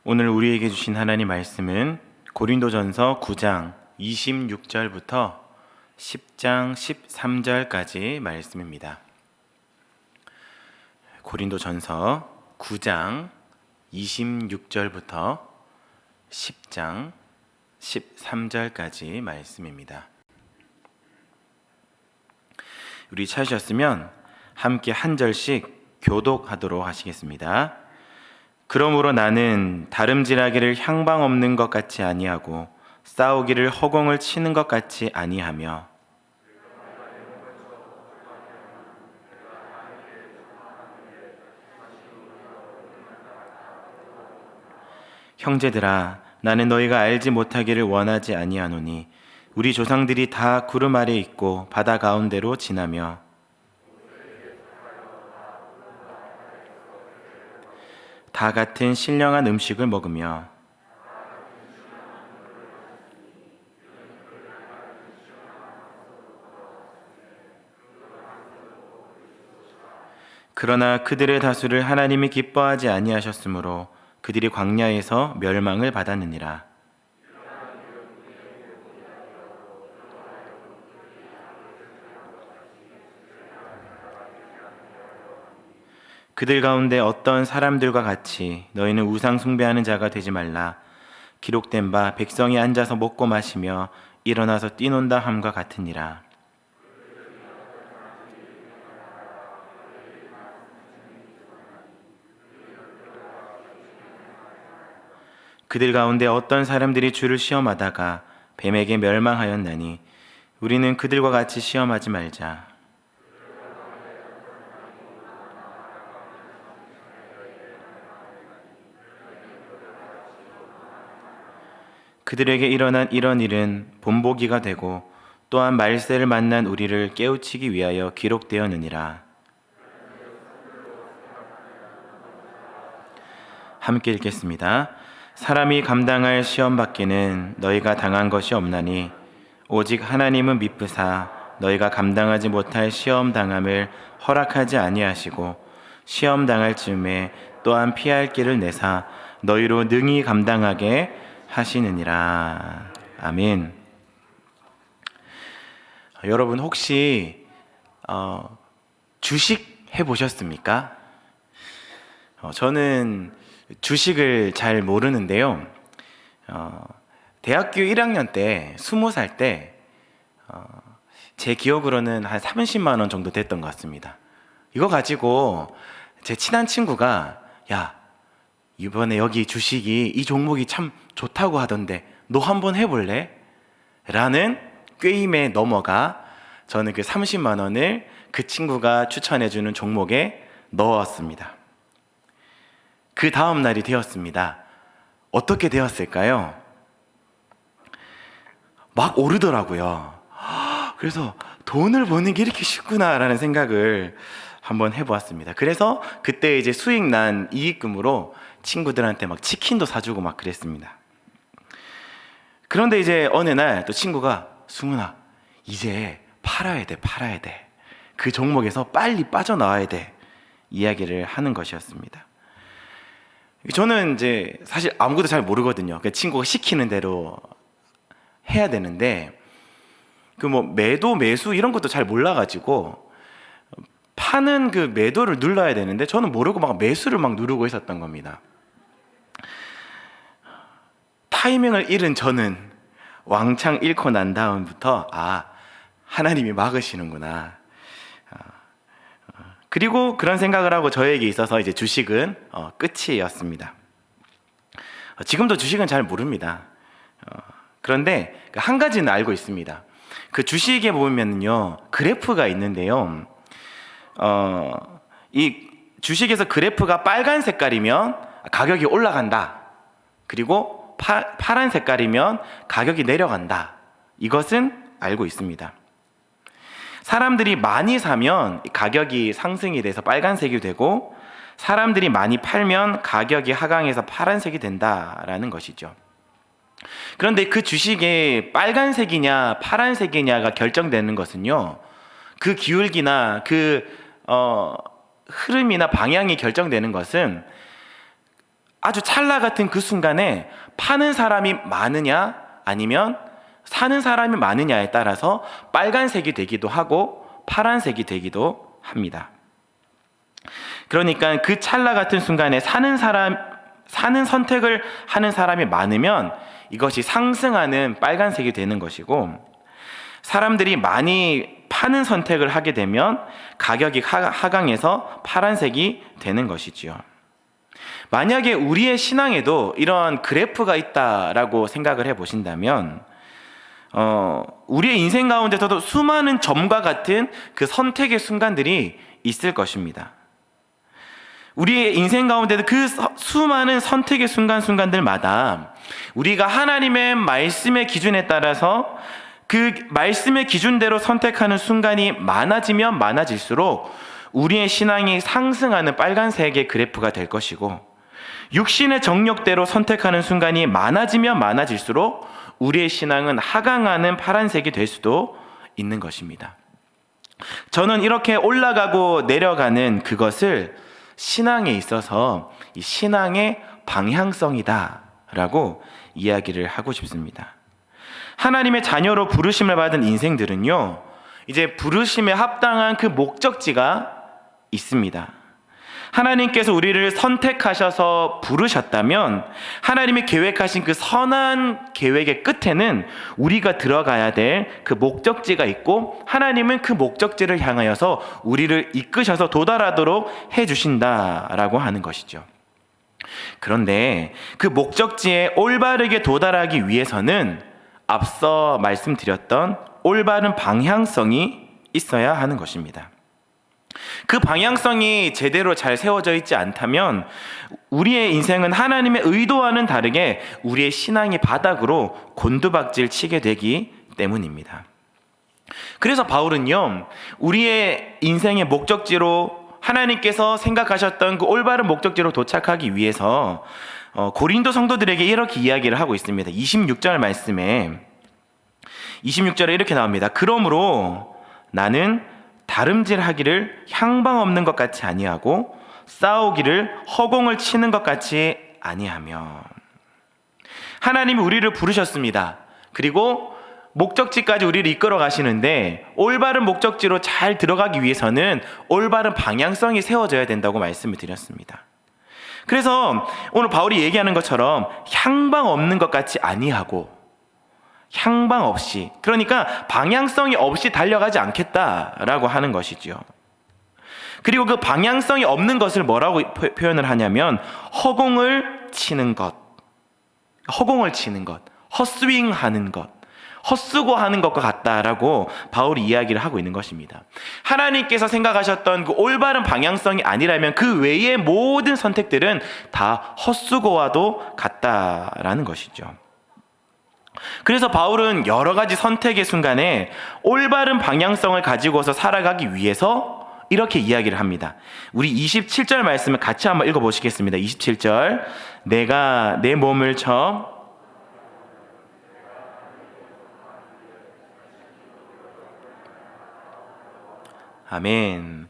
오늘 우리에게 주신 하나님 말씀은 고린도전서 9장 26절부터 10장 13절까지 말씀입니다. 고린도전서 9장 26절부터 10장 13절까지 말씀입니다. 우리 찾으셨으면 함께 한 절씩 교독하도록 하시겠습니다. 그러므로 나는 다름질하기를 향방 없는 것 같이 아니하고 싸우기를 허공을 치는 것 같이 아니하며 형제들아, 나는 너희가 알지 못하기를 원하지 아니하노니 우리 조상들이 다 구름 아래 있고 바다 가운데로 지나며 다 같은 신령한 음식을 먹으며 그러나 그들의 다수를 하나님이 기뻐하지 아니하셨으므로 그들이 광야에서 멸망을 받았느니라. 그들 가운데 어떤 사람들과 같이 너희는 우상 숭배하는 자가 되지 말라. 기록된 바 백성이 앉아서 먹고 마시며 일어나서 뛰논다 함과 같으니라. 그들 가운데 어떤 사람들이 주를 시험하다가 뱀에게 멸망하였나니 우리는 그들과 같이 시험하지 말자. 그들에게 일어난 이런 일은 본보기가 되고 또한 말세를 만난 우리를 깨우치기 위하여 기록되었느니라. 함께 읽겠습니다. 사람이 감당할 시험 받기는 너희가 당한 것이 없나니 오직 하나님은 미쁘사 너희가 감당하지 못할 시험 당함을 허락하지 아니하시고 시험 당할 즈음에 또한 피할 길을 내사 너희로 능히 감당하게 하시느니라. 아멘. 여러분 혹시 주식 해보셨습니까? 저는 주식을 잘 모르는데요. 대학교 1학년 때 20살 때 제 기억으로는 한 30만 원 정도 됐던 것 같습니다. 이거 가지고 제 친한 친구가 야, 이번에 여기 주식이 이 종목이 참 좋다고 하던데 너 한번 해볼래? 라는 꾀임에 넘어가 저는 그 30만 원을 그 친구가 추천해주는 종목에 넣었습니다. 그 다음 날이 되었습니다. 어떻게 되었을까요? 막 오르더라고요. 그래서 돈을 버는 게 이렇게 쉽구나라는 생각을 한번 해보았습니다. 그래서 그때 이제 수익 난 이익금으로 친구들한테 막 치킨도 사주고 막 그랬습니다. 그런데 이제 어느 날 또 친구가 승훈아, 이제 팔아야 돼. 그 종목에서 빨리 빠져나와야 돼. 이야기를 하는 것이었습니다. 저는 이제 사실 아무것도 잘 모르거든요. 그 친구가 시키는 대로 해야 되는데 그 뭐 매도 매수 이런 것도 잘 몰라가지고 파는 그 매도를 눌러야 되는데 저는 모르고 막 매수를 막 누르고 있었던 겁니다. 타이밍을 잃은 저는 왕창 잃고 난 다음부터 하나님이 막으시는구나. 그리고 그런 생각을 하고 저에게 있어서 이제 주식은 끝이었습니다. 지금도 주식은 잘 모릅니다. 그런데 한 가지는 알고 있습니다. 그 주식에 보면요 그래프가 있는데요. 이 주식에서 그래프가 빨간 색깔이면 가격이 올라간다. 그리고 파란 색깔이면 가격이 내려간다. 이것은 알고 있습니다. 사람들이 많이 사면 가격이 상승이 돼서 빨간색이 되고 사람들이 많이 팔면 가격이 하강해서 파란색이 된다라는 것이죠. 그런데 그 주식의 빨간색이냐 파란색이냐가 결정되는 것은요 그 기울기나 그 흐름이나 방향이 결정되는 것은 아주 찰나 같은 그 순간에 파는 사람이 많으냐 아니면 사는 사람이 많으냐에 따라서 빨간색이 되기도 하고 파란색이 되기도 합니다. 그러니까 그 찰나 같은 순간에 사는 선택을 하는 사람이 많으면 이것이 상승하는 빨간색이 되는 것이고, 사람들이 많이 파는 선택을 하게 되면 가격이 하강해서 파란색이 되는 것이지요. 만약에 우리의 신앙에도 이런 그래프가 있다라고 생각을 해보신다면 우리의 인생 가운데서도 수많은 점과 같은 그 선택의 순간들이 있을 것입니다. 우리의 인생 가운데도 그 수많은 선택의 순간들마다 우리가 하나님의 말씀의 기준에 따라서 그 말씀의 기준대로 선택하는 순간이 많아지면 많아질수록 우리의 신앙이 상승하는 빨간색의 그래프가 될 것이고, 육신의 정욕대로 선택하는 순간이 많아지면 많아질수록 우리의 신앙은 하강하는 파란색이 될 수도 있는 것입니다. 저는 이렇게 올라가고 내려가는 그것을 신앙에 있어서 이 신앙의 방향성이다 라고 이야기를 하고 싶습니다. 하나님의 자녀로 부르심을 받은 인생들은요, 이제 부르심에 합당한 그 목적지가 있습니다. 하나님께서 우리를 선택하셔서 부르셨다면 하나님이 계획하신 그 선한 계획의 끝에는 우리가 들어가야 될 그 목적지가 있고, 하나님은 그 목적지를 향하여서 우리를 이끄셔서 도달하도록 해주신다라고 하는 것이죠. 그런데 그 목적지에 올바르게 도달하기 위해서는 앞서 말씀드렸던 올바른 방향성이 있어야 하는 것입니다. 그 방향성이 제대로 잘 세워져 있지 않다면 우리의 인생은 하나님의 의도와는 다르게 우리의 신앙이 바닥으로 곤두박질 치게 되기 때문입니다. 그래서 바울은요, 우리의 인생의 목적지로 하나님께서 생각하셨던 그 올바른 목적지로 도착하기 위해서 고린도 성도들에게 이렇게 이야기를 하고 있습니다. 26절 말씀에 26절에 이렇게 나옵니다. 그러므로 나는 다름질하기를 향방 없는 것 같이 아니하고 싸우기를 허공을 치는 것 같이 아니하며. 하나님이 우리를 부르셨습니다. 그리고 목적지까지 우리를 이끌어 가시는데 올바른 목적지로 잘 들어가기 위해서는 올바른 방향성이 세워져야 된다고 말씀을 드렸습니다. 그래서 오늘 바울이 얘기하는 것처럼 향방 없는 것 같이 아니하고, 향방 없이, 그러니까 방향성이 없이 달려가지 않겠다라고 하는 것이죠. 그리고 그 방향성이 없는 것을 뭐라고 표현을 하냐면 허공을 치는 것, 헛스윙하는 것, 헛수고하는 것과 같다라고 바울이 이야기를 하고 있는 것입니다. 하나님께서 생각하셨던 그 올바른 방향성이 아니라면 그 외의 모든 선택들은 다 헛수고와도 같다라는 것이죠. 그래서 바울은 여러 가지 선택의 순간에 올바른 방향성을 가지고서 살아가기 위해서 이렇게 이야기를 합니다. 우리 27절 말씀을 같이 한번 읽어보시겠습니다. 27절, 내가 내 몸을 아멘.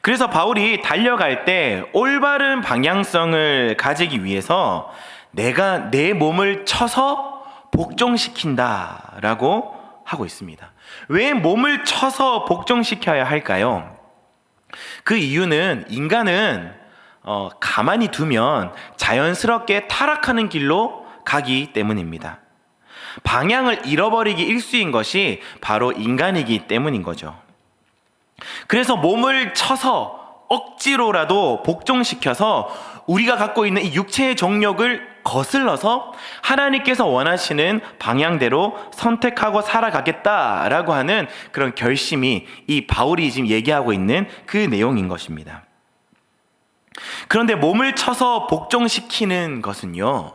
그래서 바울이 달려갈 때 올바른 방향성을 가지기 위해서 내가 내 몸을 쳐서 복종시킨다라고 하고 있습니다. 왜 몸을 쳐서 복종시켜야 할까요? 그 이유는 인간은 가만히 두면 자연스럽게 타락하는 길로 가기 때문입니다. 방향을 잃어버리기 일쑤인 것이 바로 인간이기 때문인 거죠. 그래서 몸을 쳐서 억지로라도 복종시켜서 우리가 갖고 있는 이 육체의 정욕을 거슬러서 하나님께서 원하시는 방향대로 선택하고 살아가겠다라고 하는 그런 결심이 이 바울이 지금 얘기하고 있는 그 내용인 것입니다. 그런데 몸을 쳐서 복종시키는 것은요,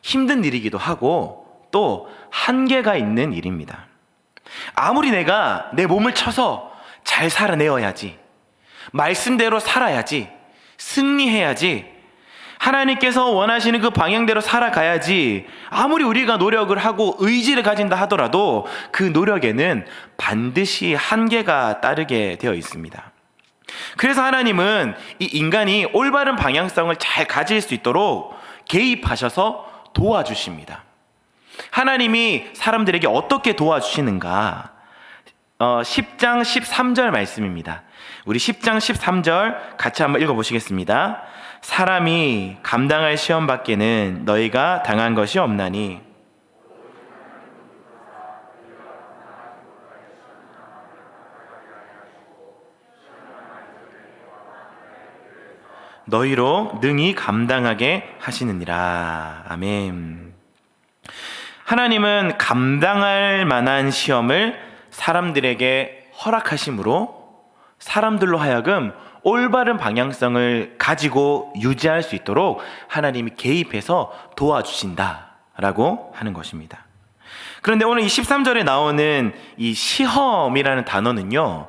힘든 일이기도 하고 또 한계가 있는 일입니다. 아무리 내가 내 몸을 쳐서 잘 살아내어야지, 말씀대로 살아야지, 승리해야지, 하나님께서 원하시는 그 방향대로 살아가야지, 아무리 우리가 노력을 하고 의지를 가진다 하더라도 그 노력에는 반드시 한계가 따르게 되어 있습니다. 그래서 하나님은 이 인간이 올바른 방향성을 잘 가질 수 있도록 개입하셔서 도와주십니다. 하나님이 사람들에게 어떻게 도와주시는가? 10장 13절 말씀입니다. 우리 10장 13절 같이 한번 읽어보시겠습니다. 사람이 감당할 시험 밖에는 너희가 당한 것이 없나니 너희로 능히 감당하게 하시느니라. 아멘. 하나님은 감당할 만한 시험을 사람들에게 허락하심으로 사람들로 하여금 올바른 방향성을 가지고 유지할 수 있도록 하나님이 개입해서 도와주신다라고 하는 것입니다. 그런데 오늘 이 13절에 나오는 이 시험이라는 단어는요,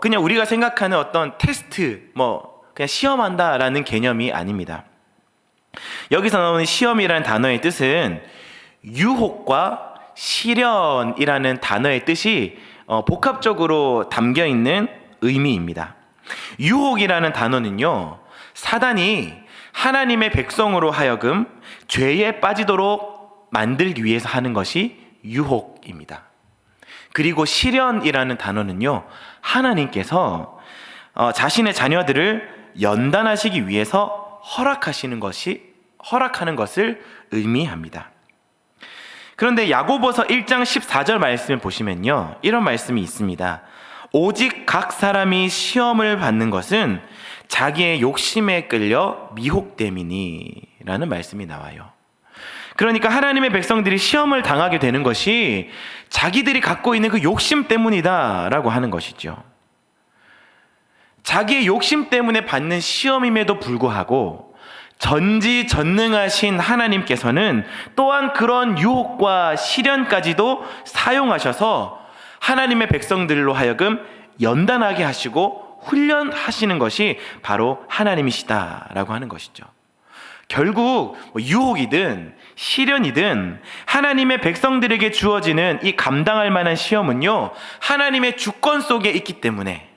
그냥 우리가 생각하는 어떤 테스트, 그냥 시험한다라는 개념이 아닙니다. 여기서 나오는 시험이라는 단어의 뜻은 유혹과 시련이라는 단어의 뜻이 복합적으로 담겨 있는 의미입니다. 유혹이라는 단어는요, 사단이 하나님의 백성으로 하여금 죄에 빠지도록 만들기 위해서 하는 것이 유혹입니다. 그리고 시련이라는 단어는요, 하나님께서 자신의 자녀들을 연단하시기 위해서 허락하는 것을 의미합니다. 그런데 야고보서 1장 14절 말씀을 보시면요, 이런 말씀이 있습니다. 오직 각 사람이 시험을 받는 것은 자기의 욕심에 끌려 미혹됨이니 라는 말씀이 나와요. 그러니까 하나님의 백성들이 시험을 당하게 되는 것이 자기들이 갖고 있는 그 욕심 때문이다 라고 하는 것이죠. 자기의 욕심 때문에 받는 시험임에도 불구하고 전지전능하신 하나님께서는 또한 그런 유혹과 시련까지도 사용하셔서 하나님의 백성들로 하여금 연단하게 하시고 훈련하시는 것이 바로 하나님이시다라고 하는 것이죠. 결국 유혹이든 시련이든 하나님의 백성들에게 주어지는 이 감당할 만한 시험은요, 하나님의 주권 속에 있기 때문에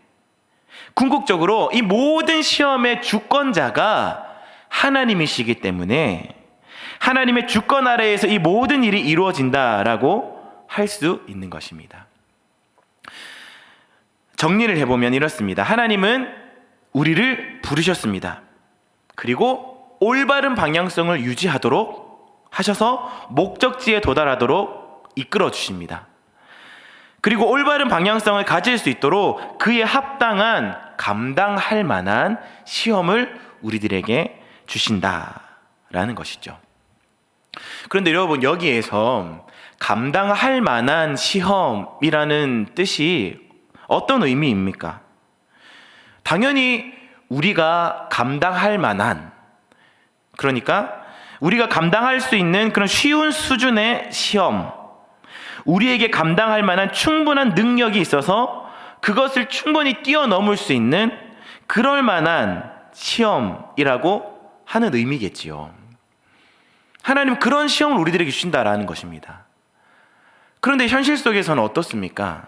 궁극적으로 이 모든 시험의 주권자가 하나님이시기 때문에 하나님의 주권 아래에서 이 모든 일이 이루어진다라고 할 수 있는 것입니다. 정리를 해보면 이렇습니다. 하나님은 우리를 부르셨습니다. 그리고 올바른 방향성을 유지하도록 하셔서 목적지에 도달하도록 이끌어 주십니다. 그리고 올바른 방향성을 가질 수 있도록 그에 합당한 감당할 만한 시험을 우리들에게 주신다라는 것이죠. 그런데 여러분, 여기에서 감당할 만한 시험이라는 뜻이 어떤 의미입니까? 당연히 우리가 감당할 만한, 그러니까 우리가 감당할 수 있는 그런 쉬운 수준의 시험, 우리에게 감당할 만한 충분한 능력이 있어서 그것을 충분히 뛰어넘을 수 있는 그럴 만한 시험이라고 하는 의미겠지요. 하나님은 그런 시험을 우리들에게 주신다라는 것입니다. 그런데 현실 속에서는 어떻습니까?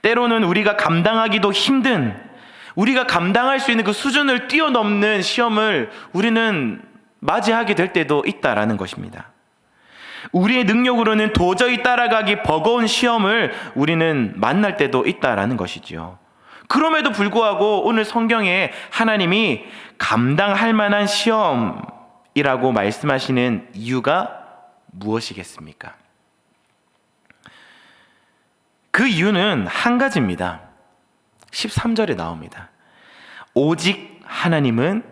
때로는 우리가 감당하기도 힘든, 우리가 감당할 수 있는 그 수준을 뛰어넘는 시험을 우리는 맞이하게 될 때도 있다라는 것입니다. 우리의 능력으로는 도저히 따라가기 버거운 시험을 우리는 만날 때도 있다라는 것이지요. 그럼에도 불구하고 오늘 성경에 하나님이 감당할 만한 시험이라고 말씀하시는 이유가 무엇이겠습니까? 그 이유는 한 가지입니다. 13절에 나옵니다. 오직 하나님은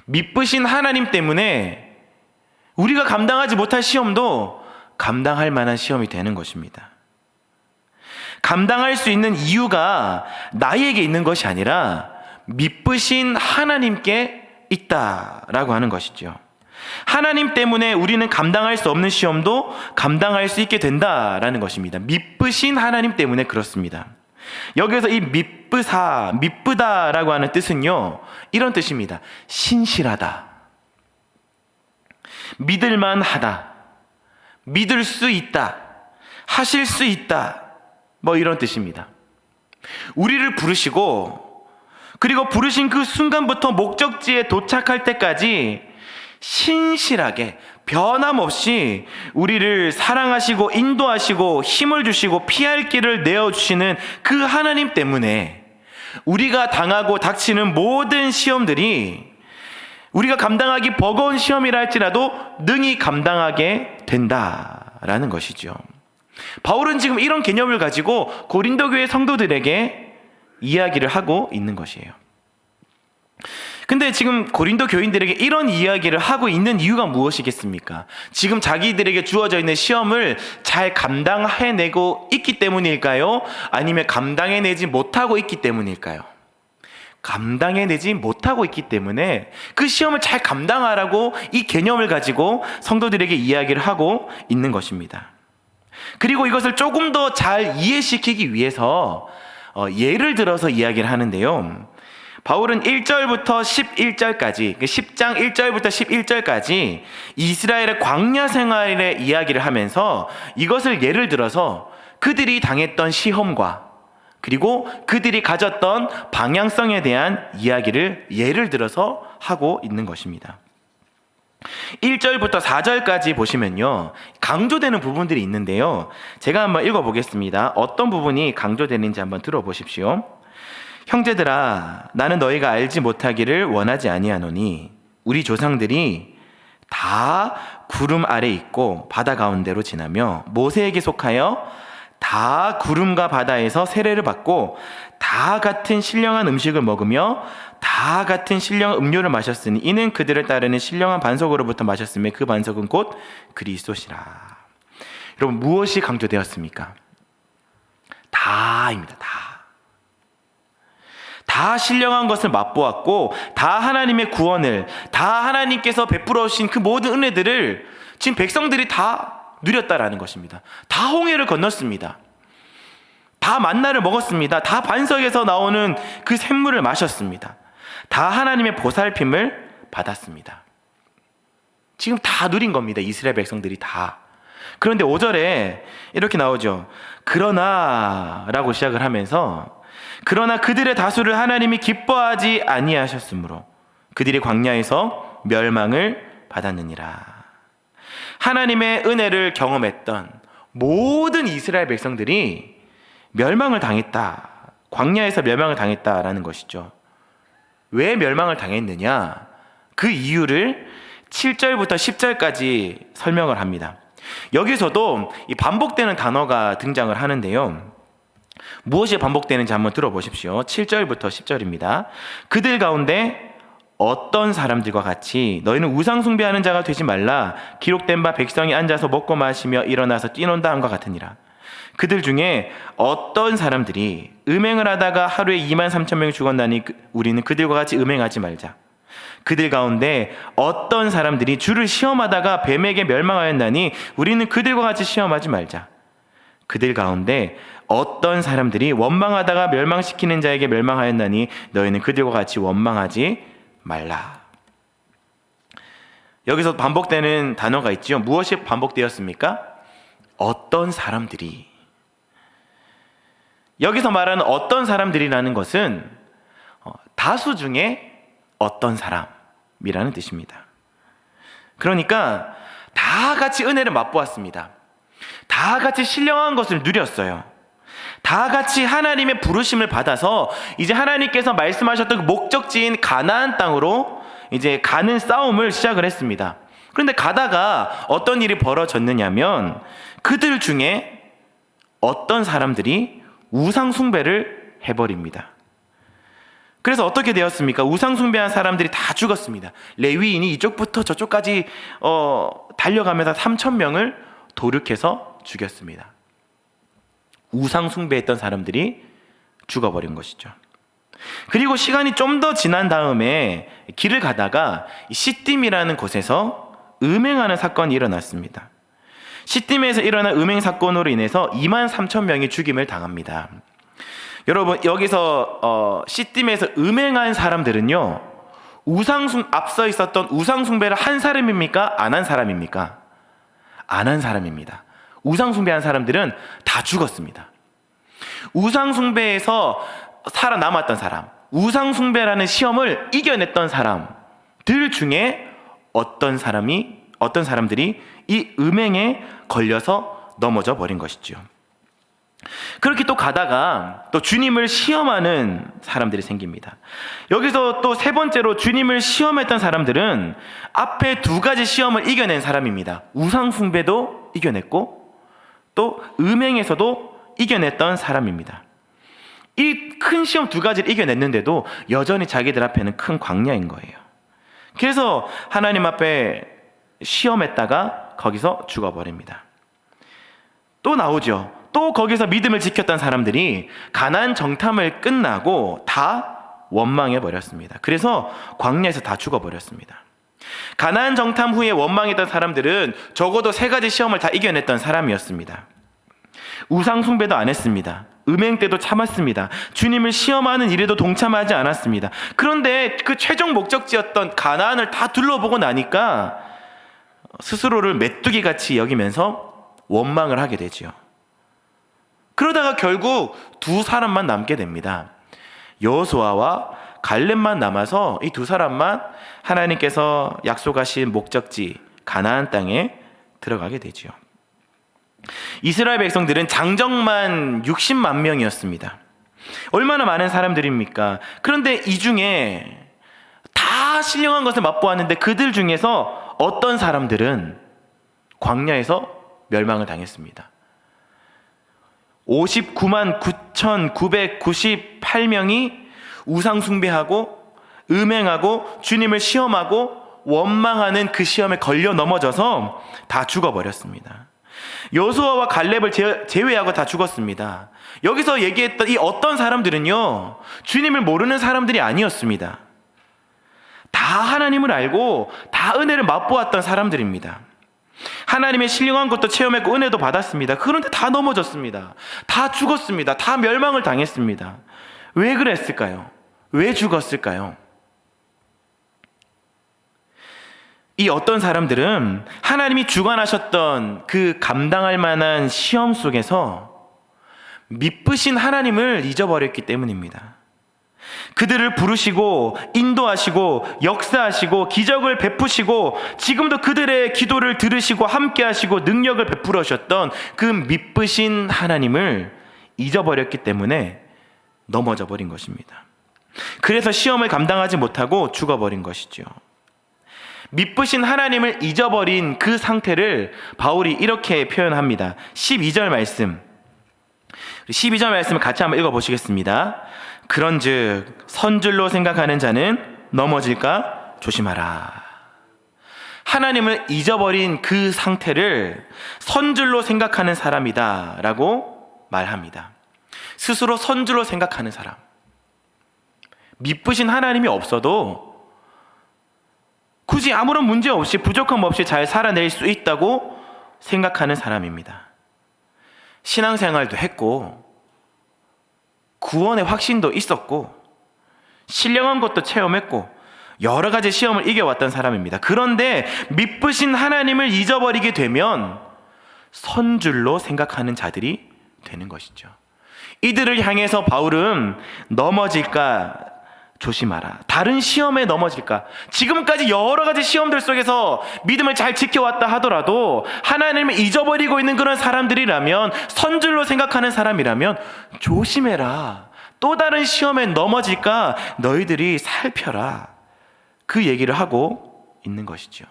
미쁘신 하나님 때문에 우리가 감당하지 못할 시험도 감당할 만한 시험이 되는 것입니다. 감당할 수 있는 이유가 나에게 있는 것이 아니라 미쁘신 하나님께 있다라고 하는 것이죠. 하나님 때문에 우리는 감당할 수 없는 시험도 감당할 수 있게 된다라는 것입니다. 미쁘신 하나님 때문에 그렇습니다. 여기서 이 미쁘다라고 하는 뜻은요, 이런 뜻입니다. 신실하다, 믿을만하다, 믿을 수 있다, 하실 수 있다, 이런 뜻입니다. 우리를 부르시고 그리고 부르신 그 순간부터 목적지에 도착할 때까지 신실하게 변함없이 우리를 사랑하시고 인도하시고 힘을 주시고 피할 길을 내어주시는 그 하나님 때문에 우리가 당하고 닥치는 모든 시험들이 우리가 감당하기 버거운 시험이라 할지라도 능히 감당하게 된다라는 것이죠. 바울은 지금 이런 개념을 가지고 고린도 교회 성도들에게 이야기를 하고 있는 것이에요. 근데 지금 고린도 교인들에게 이런 이야기를 하고 있는 이유가 무엇이겠습니까? 지금 자기들에게 주어져 있는 시험을 잘 감당해내고 있기 때문일까요? 아니면 감당해내지 못하고 있기 때문일까요? 감당해내지 못하고 있기 때문에 그 시험을 잘 감당하라고 이 개념을 가지고 성도들에게 이야기를 하고 있는 것입니다. 그리고 이것을 조금 더 잘 이해시키기 위해서 예를 들어서 이야기를 하는데요. 바울은 1절부터 11절까지, 10장 1절부터 11절까지 이스라엘의 광야 생활의 이야기를 하면서 이것을 예를 들어서 그들이 당했던 시험과 그리고 그들이 가졌던 방향성에 대한 이야기를 예를 들어서 하고 있는 것입니다. 1절부터 4절까지 보시면요, 강조되는 부분들이 있는데요. 제가 한번 읽어보겠습니다. 어떤 부분이 강조되는지 한번 들어보십시오. 형제들아, 나는 너희가 알지 못하기를 원하지 아니하노니 우리 조상들이 다 구름 아래 있고 바다 가운데로 지나며 모세에게 속하여 다 구름과 바다에서 세례를 받고 다 같은 신령한 음식을 먹으며 다 같은 신령한 음료를 마셨으니 이는 그들을 따르는 신령한 반석으로부터 마셨으며 그 반석은 곧 그리스도시라. 여러분, 무엇이 강조되었습니까? 다입니다. 다 신령한 것을 맛보았고 다 하나님의 구원을, 다 하나님께서 베풀어 주신 그 모든 은혜들을 지금 백성들이 다 누렸다라는 것입니다. 다 홍해를 건넜습니다. 다 만나를 먹었습니다. 다 반석에서 나오는 그 샘물을 마셨습니다. 다 하나님의 보살핌을 받았습니다. 지금 다 누린 겁니다. 이스라엘 백성들이 다. 그런데 5절에 이렇게 나오죠. 그러나 라고 시작을 하면서 그러나 그들의 다수를 하나님이 기뻐하지 아니하셨으므로 그들이 광야에서 멸망을 받았느니라. 하나님의 은혜를 경험했던 모든 이스라엘 백성들이 멸망을 당했다. 광야에서 멸망을 당했다라는 것이죠. 왜 멸망을 당했느냐? 그 이유를 7절부터 10절까지 설명을 합니다. 여기서도 이 반복되는 단어가 등장을 하는데요. 무엇이 반복되는지 한번 들어보십시오. 7절부터 10절입니다. 그들 가운데 어떤 사람들과 같이 너희는 우상 숭배하는 자가 되지 말라. 기록된 바 백성이 앉아서 먹고 마시며 일어나서 뛰논다 함과 같으니라. 그들 중에 어떤 사람들이 음행을 하다가 하루에 23,000명이 죽었나니 우리는 그들과 같이 음행하지 말자. 그들 가운데 어떤 사람들이 주를 시험하다가 뱀에게 멸망하였나니 우리는 그들과 같이 시험하지 말자. 그들 가운데 어떤 사람들이 원망하다가 멸망시키는 자에게 멸망하였나니 너희는 그들과 같이 원망하지 말라. 여기서 반복되는 단어가 있죠. 무엇이 반복되었습니까? 어떤 사람들이. 여기서 말하는 어떤 사람들이라는 것은 다수 중에 어떤 사람이라는 뜻입니다. 그러니까 다 같이 은혜를 맛보았습니다. 다 같이 신령한 것을 누렸어요. 다 같이 하나님의 부르심을 받아서 이제 하나님께서 말씀하셨던 그 목적지인 가나안 땅으로 이제 가는 싸움을 시작을 했습니다. 그런데 가다가 어떤 일이 벌어졌느냐면 그들 중에 어떤 사람들이 우상 숭배를 해버립니다. 그래서 어떻게 되었습니까? 우상 숭배한 사람들이 다 죽었습니다. 레위인이 이쪽부터 저쪽까지 달려가면서 3,000명을 도륙해서 죽였습니다. 우상 숭배했던 사람들이 죽어버린 것이죠. 그리고 시간이 좀 더 지난 다음에 길을 가다가 시딤이라는 곳에서 음행하는 사건이 일어났습니다. 시딤에서 일어난 음행 사건으로 인해서 23,000명이 죽임을 당합니다. 여러분, 여기서 시딤에서 음행한 사람들은요, 앞서 있었던 우상 숭배를 한 사람입니까? 안 한 사람입니까? 안 한 사람입니다. 우상 숭배한 사람들은 다 죽었습니다. 우상 숭배에서 살아남았던 사람, 우상숭배라는 시험을 이겨냈던 사람들 중에 어떤 사람들이 이 음행에 걸려서 넘어져 버린 것이죠. 그렇게 또 가다가 또 주님을 시험하는 사람들이 생깁니다. 여기서 또 세 번째로 주님을 시험했던 사람들은 앞에 두 가지 시험을 이겨낸 사람입니다. 우상숭배도 이겨냈고 또 음행에서도 이겨냈던 사람입니다. 이 큰 시험 두 가지를 이겨냈는데도 여전히 자기들 앞에는 큰 광야인 거예요. 그래서 하나님 앞에 시험했다가 거기서 죽어버립니다. 또 나오죠. 또 거기서 믿음을 지켰던 사람들이 가나안 정탐을 끝나고 다 원망해 버렸습니다. 그래서 광야에서 다 죽어버렸습니다. 가나안 정탐 후에 원망했던 사람들은 적어도 세 가지 시험을 다 이겨냈던 사람이었습니다. 우상 숭배도 안 했습니다. 음행 때도 참았습니다. 주님을 시험하는 일에도 동참하지 않았습니다. 그런데 그 최종 목적지였던 가나안을 다 둘러보고 나니까 스스로를 메뚜기같이 여기면서 원망을 하게 되죠. 그러다가 결국 두 사람만 남게 됩니다. 여호수아와 갈렙만 남아서 이 두 사람만 하나님께서 약속하신 목적지 가나안 땅에 들어가게 되죠. 이스라엘 백성들은 장정만 60만 명이었습니다. 얼마나 많은 사람들입니까? 그런데 이 중에 다 신령한 것을 맛보았는데 그들 중에서 어떤 사람들은 광야에서 멸망을 당했습니다. 59만 9,998명이 우상숭배하고 음행하고 주님을 시험하고 원망하는 그 시험에 걸려 넘어져서 다 죽어버렸습니다. 여호수아와 갈렙을 제외하고 다 죽었습니다. 여기서 얘기했던 이 어떤 사람들은요, 주님을 모르는 사람들이 아니었습니다. 다 하나님을 알고 다 은혜를 맛보았던 사람들입니다. 하나님의 신령한 것도 체험했고 은혜도 받았습니다. 그런데 다 넘어졌습니다. 다 죽었습니다. 다 멸망을 당했습니다. 왜 그랬을까요? 왜 죽었을까요? 이 어떤 사람들은 하나님이 주관하셨던 그 감당할 만한 시험 속에서 미쁘신 하나님을 잊어버렸기 때문입니다. 그들을 부르시고 인도하시고 역사하시고 기적을 베푸시고 지금도 그들의 기도를 들으시고 함께하시고 능력을 베풀어 주셨던 그 미쁘신 하나님을 잊어버렸기 때문에 넘어져 버린 것입니다. 그래서 시험을 감당하지 못하고 죽어버린 것이죠. 미쁘신 하나님을 잊어버린 그 상태를 바울이 이렇게 표현합니다. 12절 말씀 12절 말씀을 같이 한번 읽어보시겠습니다. 그런즉 선줄로 생각하는 자는 넘어질까 조심하라. 하나님을 잊어버린 그 상태를 선줄로 생각하는 사람이다 라고 말합니다. 스스로 선줄로 생각하는 사람, 미쁘신 하나님이 없어도 굳이 아무런 문제 없이 부족함 없이 잘 살아낼 수 있다고 생각하는 사람입니다. 신앙생활도 했고 구원의 확신도 있었고 신령한 것도 체험했고 여러 가지 시험을 이겨왔던 사람입니다. 그런데 미쁘신 하나님을 잊어버리게 되면 선줄로 생각하는 자들이 되는 것이죠. 이들을 향해서 바울은 넘어질까 조심하라. 다른 시험에 넘어질까? 지금까지 여러 가지 시험들 속에서 믿음을 잘 지켜왔다 하더라도 하나님을 잊어버리고 있는 그런 사람들이라면, 선줄로 생각하는 사람이라면 조심해라. 또 다른 시험에 넘어질까 너희들이 살펴라. 그 얘기를 하고 있는 것이죠.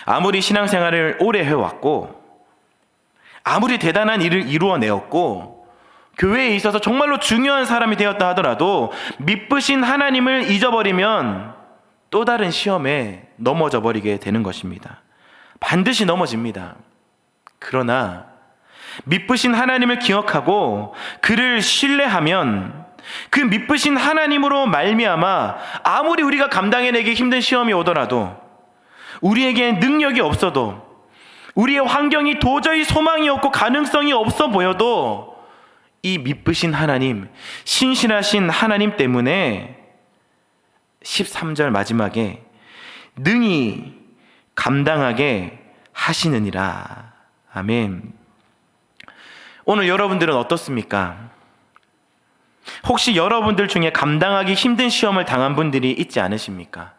아무리 신앙생활을 오래 해왔고 아무리 대단한 일을 이루어내었고 교회에 있어서 정말로 중요한 사람이 되었다 하더라도 미쁘신 하나님을 잊어버리면 또 다른 시험에 넘어져 버리게 되는 것입니다. 반드시 넘어집니다. 그러나 미쁘신 하나님을 기억하고 그를 신뢰하면 그 미쁘신 하나님으로 말미암아 아무리 우리가 감당해내기 힘든 시험이 오더라도, 우리에게 능력이 없어도, 우리의 환경이 도저히 소망이 없고 가능성이 없어 보여도 이 미쁘신 하나님, 신실하신 하나님 때문에 13절 마지막에 능히 감당하게 하시느니라. 아멘. 오늘 여러분들은 어떻습니까? 혹시 여러분들 중에 감당하기 힘든 시험을 당한 분들이 있지 않으십니까?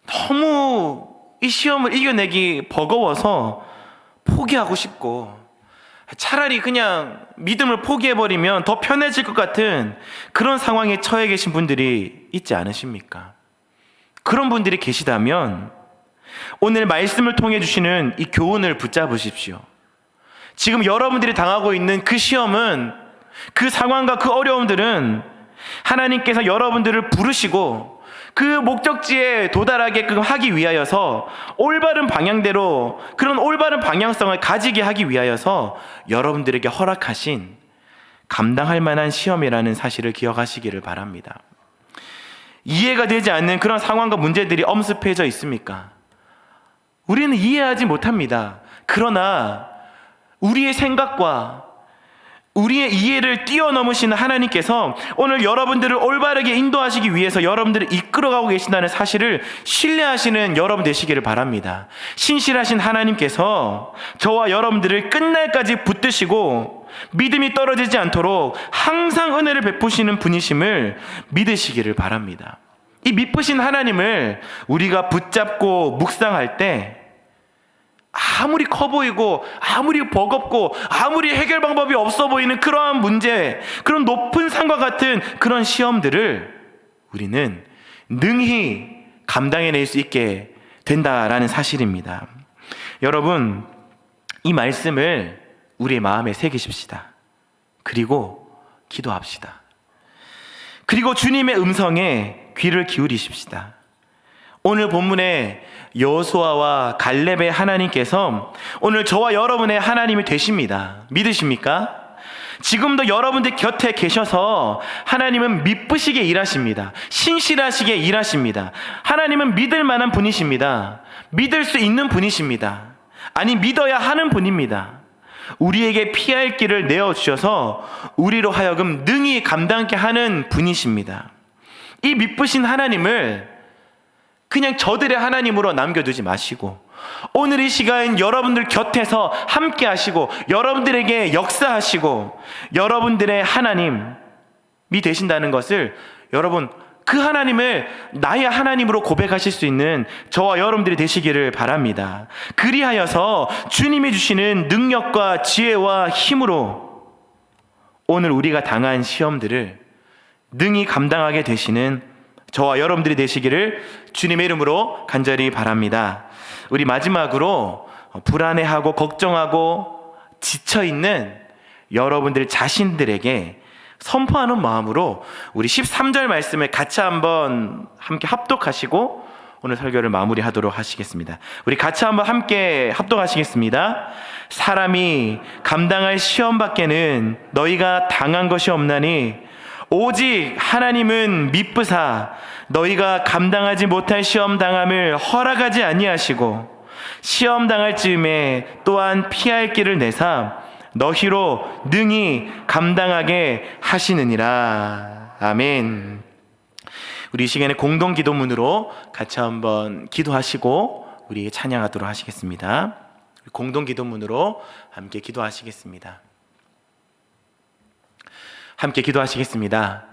너무 이 시험을 이겨내기 버거워서 포기하고 싶고, 차라리 그냥 믿음을 포기해버리면 더 편해질 것 같은 그런 상황에 처해 계신 분들이 있지 않으십니까? 그런 분들이 계시다면 오늘 말씀을 통해 주시는 이 교훈을 붙잡으십시오. 지금 여러분들이 당하고 있는 그 시험은, 그 상황과 그 어려움들은 하나님께서 여러분들을 부르시고 그 목적지에 도달하게끔 하기 위하여서, 올바른 방향대로 그런 올바른 방향성을 가지게 하기 위하여서 여러분들에게 허락하신 감당할 만한 시험이라는 사실을 기억하시기를 바랍니다. 이해가 되지 않는 그런 상황과 문제들이 엄습해져 있습니까? 우리는 이해하지 못합니다. 그러나 우리의 생각과 우리의 이해를 뛰어넘으시는 하나님께서 오늘 여러분들을 올바르게 인도하시기 위해서 여러분들을 이끌어가고 계신다는 사실을 신뢰하시는 여러분 되시기를 바랍니다. 신실하신 하나님께서 저와 여러분들을 끝날까지 붙드시고 믿음이 떨어지지 않도록 항상 은혜를 베푸시는 분이심을 믿으시기를 바랍니다. 이 미쁘신 하나님을 우리가 붙잡고 묵상할 때 아무리 커 보이고 아무리 버겁고 아무리 해결 방법이 없어 보이는 그러한 문제, 그런 높은 산과 같은 그런 시험들을 우리는 능히 감당해낼 수 있게 된다라는 사실입니다. 여러분, 이 말씀을 우리의 마음에 새기십시다. 그리고 기도합시다. 그리고 주님의 음성에 귀를 기울이십시다. 오늘 본문에 여호수아와 갈렙의 하나님께서 오늘 저와 여러분의 하나님이 되십니다. 믿으십니까? 지금도 여러분들 곁에 계셔서 하나님은 미쁘시게 일하십니다. 신실하시게 일하십니다. 하나님은 믿을 만한 분이십니다. 믿을 수 있는 분이십니다. 아니, 믿어야 하는 분입니다. 우리에게 피할 길을 내어주셔서 우리로 하여금 능히 감당케 하는 분이십니다. 이 미쁘신 하나님을 그냥 저들의 하나님으로 남겨두지 마시고 오늘 이 시간 여러분들 곁에서 함께 하시고 여러분들에게 역사하시고 여러분들의 하나님이 되신다는 것을, 여러분 그 하나님을 나의 하나님으로 고백하실 수 있는 저와 여러분들이 되시기를 바랍니다. 그리하여서 주님이 주시는 능력과 지혜와 힘으로 오늘 우리가 당한 시험들을 능히 감당하게 되시는 저와 여러분들이 되시기를 주님의 이름으로 간절히 바랍니다. 우리 마지막으로 불안해하고 걱정하고 지쳐있는 여러분들 자신들에게 선포하는 마음으로 우리 13절 말씀을 같이 한번 함께 합독하시고 오늘 설교를 마무리하도록 하시겠습니다. 우리 같이 한번 함께 합독하시겠습니다. 사람이 감당할 시험 밖에는 너희가 당한 것이 없나니 오직 하나님은 미쁘사 너희가 감당하지 못할 시험 당함을 허락하지 아니하시고 시험 당할 즈음에 또한 피할 길을 내사 너희로 능히 감당하게 하시느니라. 아멘. 우리 이 시간에 공동 기도문으로 같이 한번 기도하시고 우리 찬양하도록 하시겠습니다. 공동 기도문으로 함께 기도하시겠습니다. 함께 기도하시겠습니다.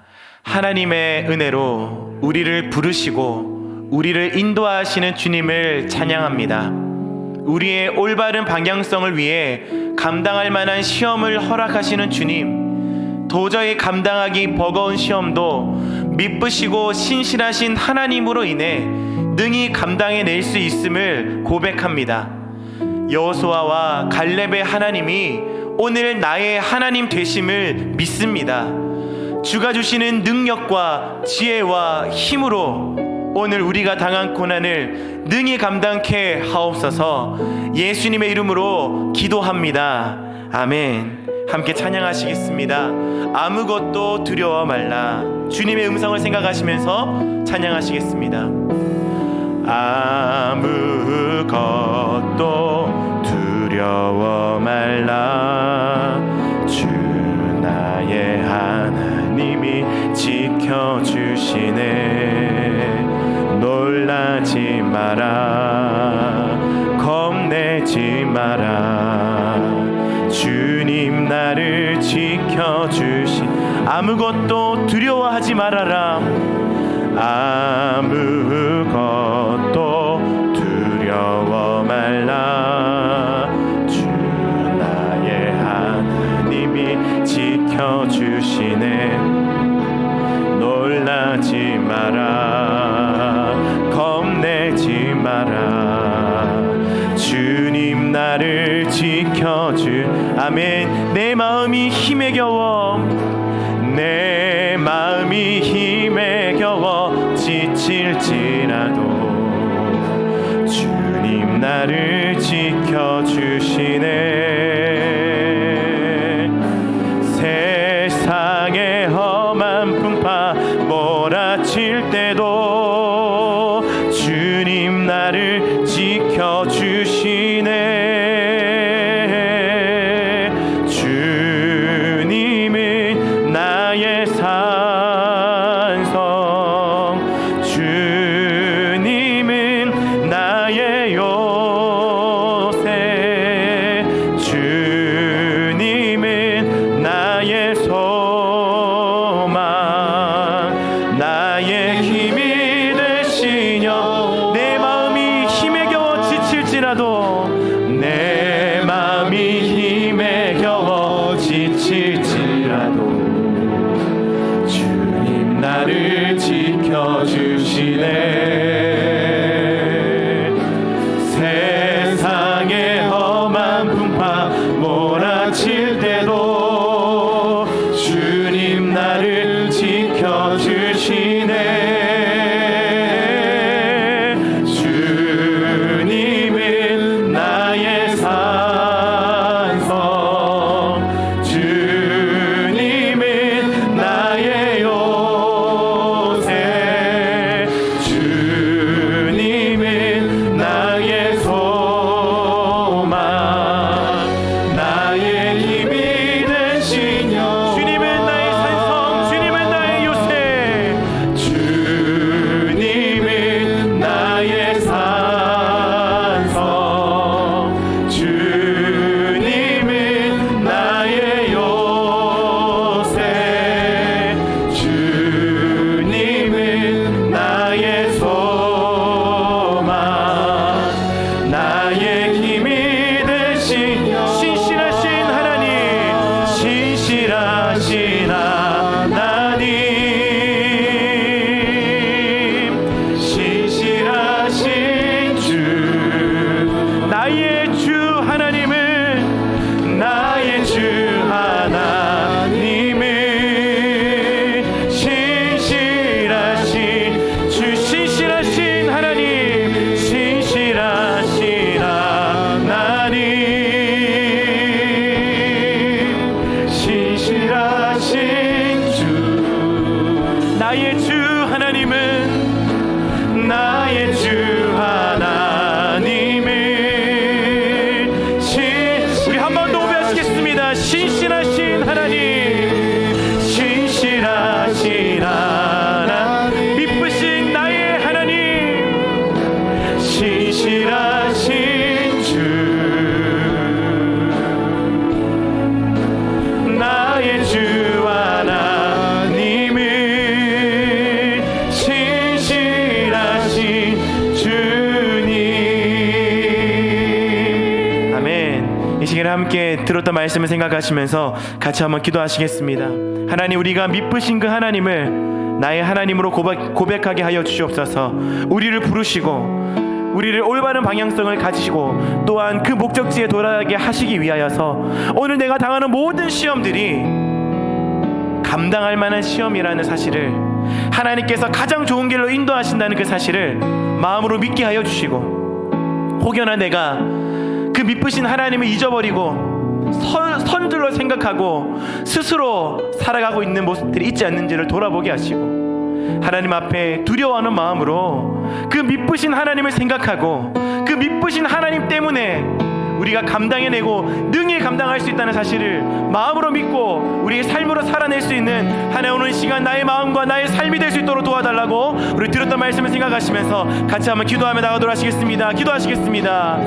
하나님의 은혜로 우리를 부르시고 우리를 인도하시는 주님을 찬양합니다. 우리의 올바른 방향성을 위해 감당할 만한 시험을 허락하시는 주님, 도저히 감당하기 버거운 시험도 미쁘시고 신실하신 하나님으로 인해 능히 감당해낼 수 있음을 고백합니다. 여호수아와 갈렙의 하나님이 오늘 나의 하나님 되심을 믿습니다. 주가 주시는 능력과 지혜와 힘으로 오늘 우리가 당한 고난을 능히 감당케 하옵소서. 예수님의 이름으로 기도합니다. 아멘. 함께 찬양하시겠습니다. 아무것도 두려워 말라. 주님의 음성을 생각하시면서 찬양하시겠습니다. 아무것도 두려워 말라. 주 나의 하나님이 지켜주시네. 놀라지 마라. 겁내지 마라. 주님 나를 지켜주시 아무것도 두려워하지 말아라. 아무것도 두려워 말라. 주 나의 하나님이 지켜주시네. 놀라지 마라. 겁내지 마라. 주님 나를 지켜주. 아멘. 내 마음이 힘에 겨워, 내 마음이 힘에 겨워 지칠지라도 주님 나를 지켜주시네. 세상의 험한 풍파 몰아칠 때도 주님 나를 지켜주시네. 주님은 나의 산성, 주님은 나의 요새, 주님은 나의 소망, 나의 힘이 되시며. 내 마음이 힘에 겨워 지칠지라도, 내 마음이 힘에 겨워 지칠지라도 주님 나를 지켜주시네. 세상의 험한 풍파 몰아칠 때도 주님 나를 지켜주시네. 주님은 나의 산성, 주님은 나의 요새, 주님은 나의 소망, 나의 힘이 되시며. 주님은 나의 산성, 주님은 나의 요새, 주님은 나의 산성, 주님은 나의 요새, 주님은 나의 소망, 나의 힘이 되시며. 신실하신 하나님, 신실하신 하나님, 신실하신 주, 나의 주 하나님은, 나의 주 하나님은 신실하신 주, 신실하신 하나님, 신실하신 하나님, 신실하신 주, 나의 주 하나님은, 나의 주 하나님은 우리 한 번 더 오배하시겠습니다. 신실하신 하나님, 신실하신 하나님, 미쁘신 나의 하나님, 신실하신 주, 나의 주 하나님은 신실하신 주님. 아멘. 이 시간에 함께 들었던 말씀을 생각하시면서 같이 한번 기도하시겠습니다. 하나님, 우리가 미쁘신 그 하나님을 나의 하나님으로 고백하게 하여 주시옵소서. 우리를 부르시고 우리를 올바른 방향성을 가지시고 또한 그 목적지에 돌아가게 하시기 위하여서 오늘 내가 당하는 모든 시험들이 감당할 만한 시험이라는 사실을, 하나님께서 가장 좋은 길로 인도하신다는 그 사실을 마음으로 믿게 하여 주시고, 혹여나 내가 그 미쁘신 하나님을 잊어버리고 선들로 생각하고 스스로 살아가고 있는 모습들이 있지 않는지를 돌아보게 하시고, 하나님 앞에 두려워하는 마음으로 그 미쁘신 하나님을 생각하고 그 미쁘신 하나님 때문에 우리가 감당해내고 능히 감당할 수 있다는 사실을 마음으로 믿고 우리의 삶으로 살아낼 수 있는 하나님, 오늘 시간 나의 마음과 나의 삶이 될 수 있도록 도와달라고 우리 들었던 말씀을 생각하시면서 같이 한번 기도하며 나가도록 하시겠습니다. 기도하시겠습니다.